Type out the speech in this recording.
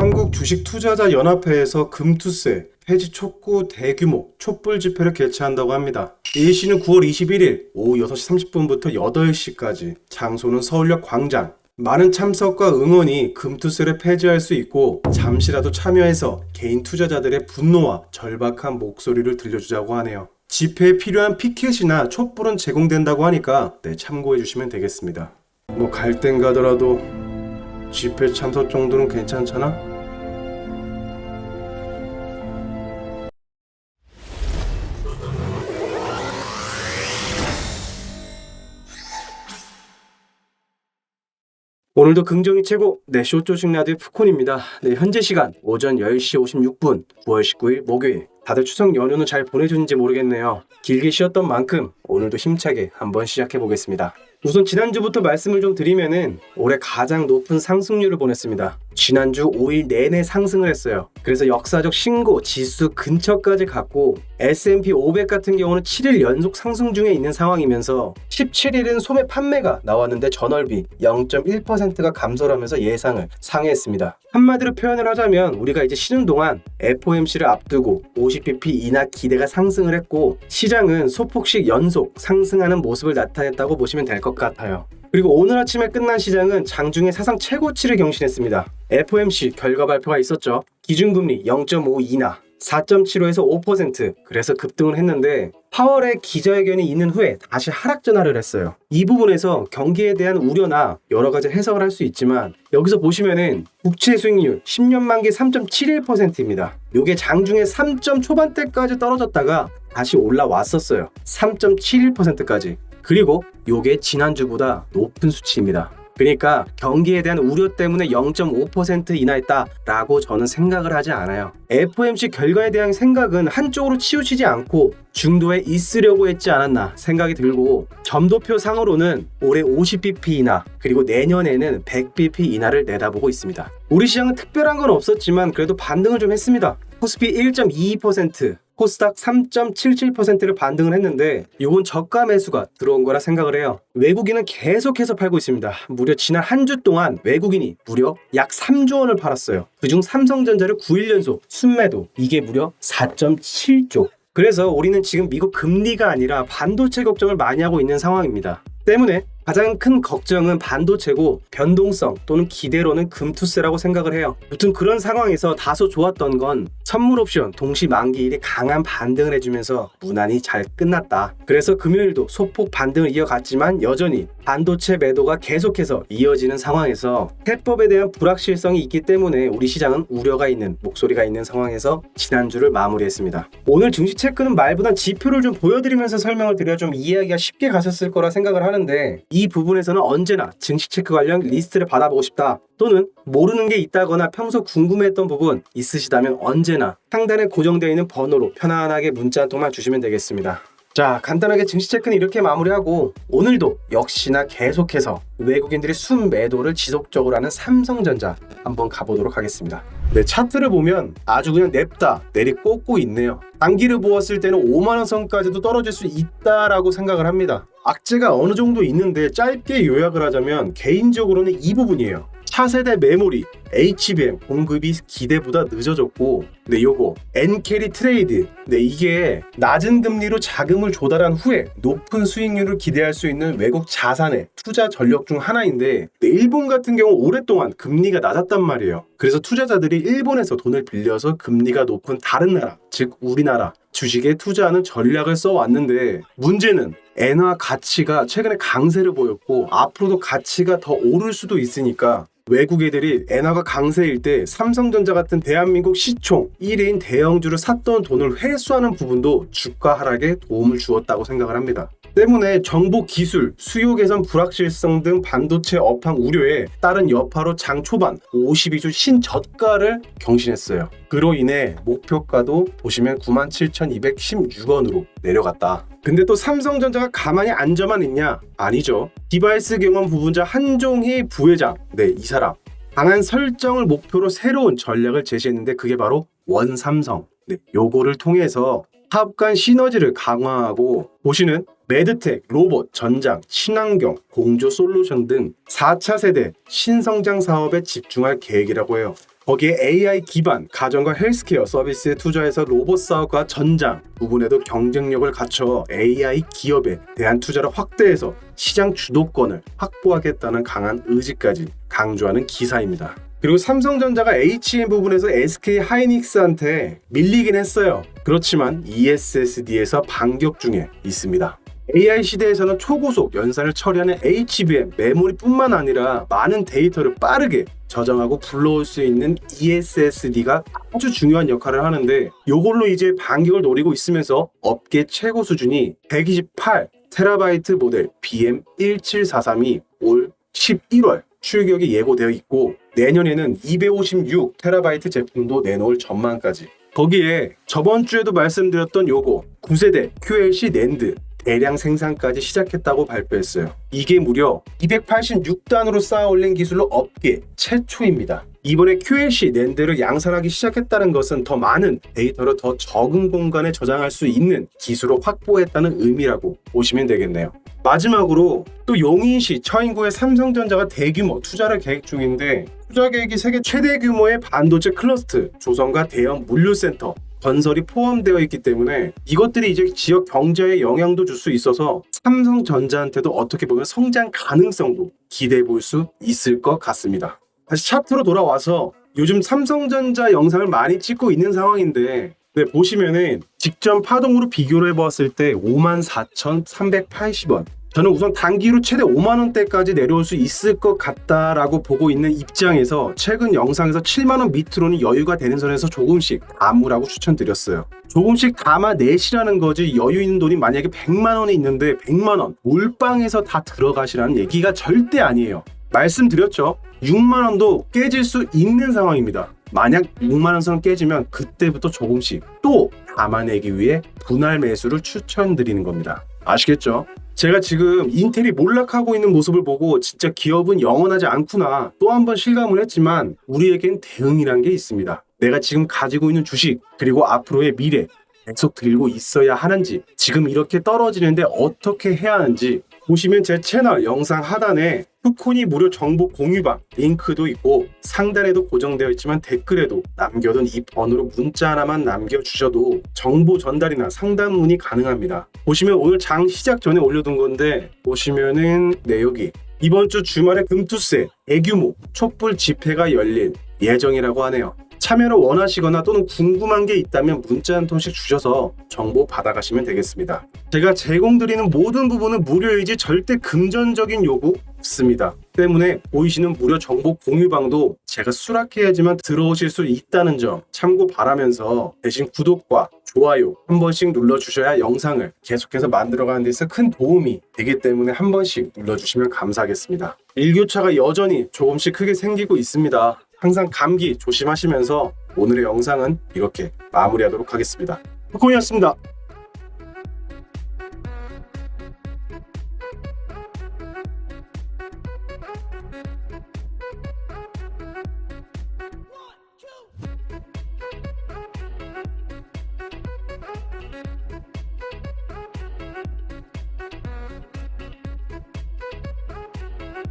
한국주식투자자연합회에서 금투세, 폐지 촉구 대규모 촛불 집회를 개최한다고 합니다. 일시는 9월 21일 오후 6시 30분부터 8시까지, 장소는 서울역 광장. 많은 참석과 응원이 금투세를 폐지할 수 있고 잠시라도 참여해서 개인 투자자들의 분노와 절박한 목소리를 들려주자고 하네요. 집회에 필요한 피켓이나 촛불은 제공된다고 하니까 참고해 주시면 되겠습니다. 뭐 갈 땐 가더라도 집회 참석 정도는 괜찮잖아? 오늘도 긍정이 최고, 쇼조식 라디오 푸콘입니다. 현재 시간 오전 10시 56분, 9월 19일 목요일. 다들 추석 연휴는 잘 보내셨는지 모르겠네요. 길게 쉬었던 만큼 오늘도 힘차게 한번 시작해 보겠습니다. 우선 지난주부터 말씀을 좀 드리면은 올해 가장 높은 상승률을 보냈습니다. 지난주 5일 내내 상승을 했어요. 그래서 역사적 신고 지수 근처까지 갔고, S&P 500 같은 경우는 7일 연속 상승 중에 있는 상황이면서 17일은 소매 판매가 나왔는데 전월비 0.1%가 감소를 하면서 예상을 상회했습니다. 한마디로 표현을 하자면 우리가 이제 쉬는 동안 FOMC를 앞두고 50bp 인하 기대가 상승을 했고, 시장은 소폭씩 연속 상승하는 모습을 나타냈다고 보시면 될 것 같아요. 그리고 오늘 아침에 끝난 시장은 장중에 사상 최고치를 경신했습니다. FOMC 결과 발표가 있었죠. 기준금리 0.5 인하, 4.75에서 5%, 그래서 급등을 했는데 파월의 기자회견이 있는 후에 다시 하락 전환을 했어요. 이 부분에서 경기에 대한 우려나 여러 가지 해석을 할 수 있지만, 여기서 보시면은 국채 수익률 10년 만기 3.71%입니다. 요게 장중에 3점 초반대까지 떨어졌다가 다시 올라왔었어요. 3.71%까지. 그리고 요게 지난주보다 높은 수치입니다. 그러니까 경기에 대한 우려 때문에 0.5% 인하했다라고 저는 생각을 하지 않아요. FOMC 결과에 대한 생각은 한쪽으로 치우치지 않고 중도에 있으려고 했지 않았나 생각이 들고, 점도표 상으로는 올해 50bp 인하, 그리고 내년에는 100bp 인하를 내다보고 있습니다. 우리 시장은 특별한 건 없었지만 그래도 반등을 좀 했습니다. 코스피 1.22%, 코스닥 3.77%를 반등을 했는데 이건 저가 매수가 들어온 거라 생각을 해요. 외국인은 계속해서 팔고 있습니다. 무려 지난 한 주 동안 외국인이 무려 약 3조 원을 팔았어요. 그중 삼성전자를 9일 연속 순매도, 이게 무려 4.7조. 그래서 우리는 지금 미국 금리가 아니라 반도체 걱정을 많이 하고 있는 상황입니다. 때문에 가장 큰 걱정은 반도체고, 변동성 또는 기대로는 금투세라고 생각을 해요. 무튼 그런 상황에서 다소 좋았던 건 선물 옵션 동시 만기일이 강한 반등을 해주면서 무난히 잘 끝났다. 그래서 금요일도 소폭 반등을 이어갔지만 여전히 반도체 매도가 계속해서 이어지는 상황에서 해법에 대한 불확실성이 있기 때문에 우리 시장은 우려가 있는 목소리가 있는 상황에서 지난주를 마무리했습니다. 오늘 증시 체크는 말보단 지표를 좀 보여드리면서 설명을 드려야 좀 이해하기가 쉽게 가셨을 거라 생각을 하는데, 이 부분에서는 언제나 증시 체크 관련 리스트를 받아보고 싶다, 또는 모르는 게 있다거나 평소 궁금했던 부분 있으시다면 언제나 상단에 고정되어 있는 번호로 편안하게 문자 한 통만 주시면 되겠습니다. 자, 간단하게 증시 체크는 이렇게 마무리하고, 오늘도 역시나 계속해서 외국인들이 순매도를 지속적으로 하는 삼성전자 한번 가보도록 하겠습니다. 차트를 보면 아주 그냥 냅다 내리꽂고 있네요. 단기를 보았을 때는 5만원 선까지도 떨어질 수 있다라고 생각을 합니다. 악재가 어느 정도 있는데 짧게 요약을 하자면 개인적으로는 이 부분이에요. 차세대 메모리, HBM 공급이 기대보다 늦어졌고, 요거 N캐리 트레이드, 이게 낮은 금리로 자금을 조달한 후에 높은 수익률을 기대할 수 있는 외국 자산의 투자 전력 중 하나인데, 일본 같은 경우 오랫동안 금리가 낮았단 말이에요. 그래서 투자자들이 일본에서 돈을 빌려서 금리가 높은 다른 나라, 즉 우리나라 주식에 투자하는 전략을 써왔는데, 문제는 엔화 가치가 최근에 강세를 보였고 앞으로도 가치가 더 오를 수도 있으니까 외국 애들이 엔화가 강세일 때 삼성전자 같은 대한민국 시총 1위인 대형주를 샀던 돈을 회수하는 부분도 주가 하락에 도움을 주었다고 생각을 합니다. 때문에 정보 기술, 수요 개선 불확실성 등 반도체 업황 우려에 따른 여파로 장 초반 52주 신저가를 경신했어요. 그로 인해 목표가도 보시면 97,216원으로 내려갔다. 근데 또 삼성전자가 가만히 앉아만 있냐? 아니죠. 디바이스 경험 부분자 한종희 부회장, 이 사람 강한 설정을 목표로 새로운 전략을 제시했는데, 그게 바로 원삼성. 요거를 통해서 사업 간 시너지를 강화하고, 보시는 매드텍, 로봇, 전장, 친환경, 공조 솔루션 등 4차 세대 신성장 사업에 집중할 계획이라고 해요. 거기에 AI 기반 가정과 헬스케어 서비스에 투자해서 로봇 사업과 전장 부분에도 경쟁력을 갖춰 AI 기업에 대한 투자를 확대해서 시장 주도권을 확보하겠다는 강한 의지까지 강조하는 기사입니다. 그리고 삼성전자가 HM 부분에서 SK 하이닉스한테 밀리긴 했어요. 그렇지만 ESSD에서 반격 중에 있습니다. AI 시대에서는 초고속 연산을 처리하는 HBM 메모리뿐만 아니라 많은 데이터를 빠르게 저장하고 불러올 수 있는 ESSD가 아주 중요한 역할을 하는데 이걸로 이제 반격을 노리고 있으면서 업계 최고 수준이 128TB 모델 BM1743이 올 11월 출격이 예고되어 있고 내년에는 256TB 제품도 내놓을 전망까지. 거기에 저번 주에도 말씀드렸던 요거 9세대 QLC 낸드 대량 생산까지 시작했다고 발표했어요. 이게 무려 286단으로 쌓아 올린 기술로 업계 최초입니다. 이번에 QLC 낸드를 양산하기 시작했다는 것은 더 많은 데이터를 더 적은 공간에 저장할 수 있는 기술을 확보했다는 의미라고 보시면 되겠네요. 마지막으로 또 용인시 처인구에 삼성전자가 대규모 투자를 계획 중인데 투자 계획이 세계 최대 규모의 반도체 클러스터 조성과 대형 물류센터 건설이 포함되어 있기 때문에 이것들이 이제 지역 경제에 영향도 줄 수 있어서 삼성전자한테도 어떻게 보면 성장 가능성도 기대해 볼 수 있을 것 같습니다. 다시 차트로 돌아와서 요즘 삼성전자 영상을 많이 찍고 있는 상황인데 보시면은 직전 파동으로 비교를 해보았을 때 54,380원 저는 우선 단기로 최대 5만원대까지 내려올 수 있을 것 같다라고 보고 있는 입장에서 최근 영상에서 7만원 밑으로는 여유가 되는 선에서 조금씩 담으라고 추천드렸어요. 조금씩 담아내시라는 거지 여유 있는 돈이 만약에 100만원이 있는데 100만원 몰빵해서 다 들어가시라는 얘기가 절대 아니에요. 말씀드렸죠. 6만원도 깨질 수 있는 상황입니다. 만약 6만원 선 깨지면 그때부터 조금씩 또 담아내기 위해 분할 매수를 추천드리는 겁니다. 아시겠죠? 제가 지금 인텔이 몰락하고 있는 모습을 보고 진짜 기업은 영원하지 않구나 또 한 번 실감을 했지만 우리에겐 대응이란 게 있습니다. 내가 지금 가지고 있는 주식 그리고 앞으로의 미래 계속 들고 있어야 하는지 지금 이렇게 떨어지는데 어떻게 해야 하는지 보시면 제 채널 영상 하단에 푸코니 무료 정보 공유방 링크도 있고 상단에도 고정되어 있지만 댓글에도 남겨둔 이 번호로 문자 하나만 남겨주셔도 정보 전달이나 상담 문의 가능합니다. 보시면 오늘 장 시작 전에 올려둔 건데 보시면은 여기 이번 주 주말에 금투세 대규모 촛불 집회가 열릴 예정이라고 하네요. 참여를 원하시거나 또는 궁금한 게 있다면 문자 한 통씩 주셔서 정보 받아가시면 되겠습니다. 제가 제공드리는 모든 부분은 무료이지 절대 금전적인 요구 없습니다. 때문에 보이시는 무료 정보 공유방도 제가 수락해야지만 들어오실 수 있다는 점 참고 바라면서 대신 구독과 좋아요 한 번씩 눌러주셔야 영상을 계속해서 만들어가는 데서 큰 도움이 되기 때문에 한 번씩 눌러주시면 감사하겠습니다. 일교차가 여전히 조금씩 크게 생기고 있습니다. 항상 감기 조심하시면서 오늘의 영상은 이렇게 마무리하도록 하겠습니다. 푸콘이었습니다.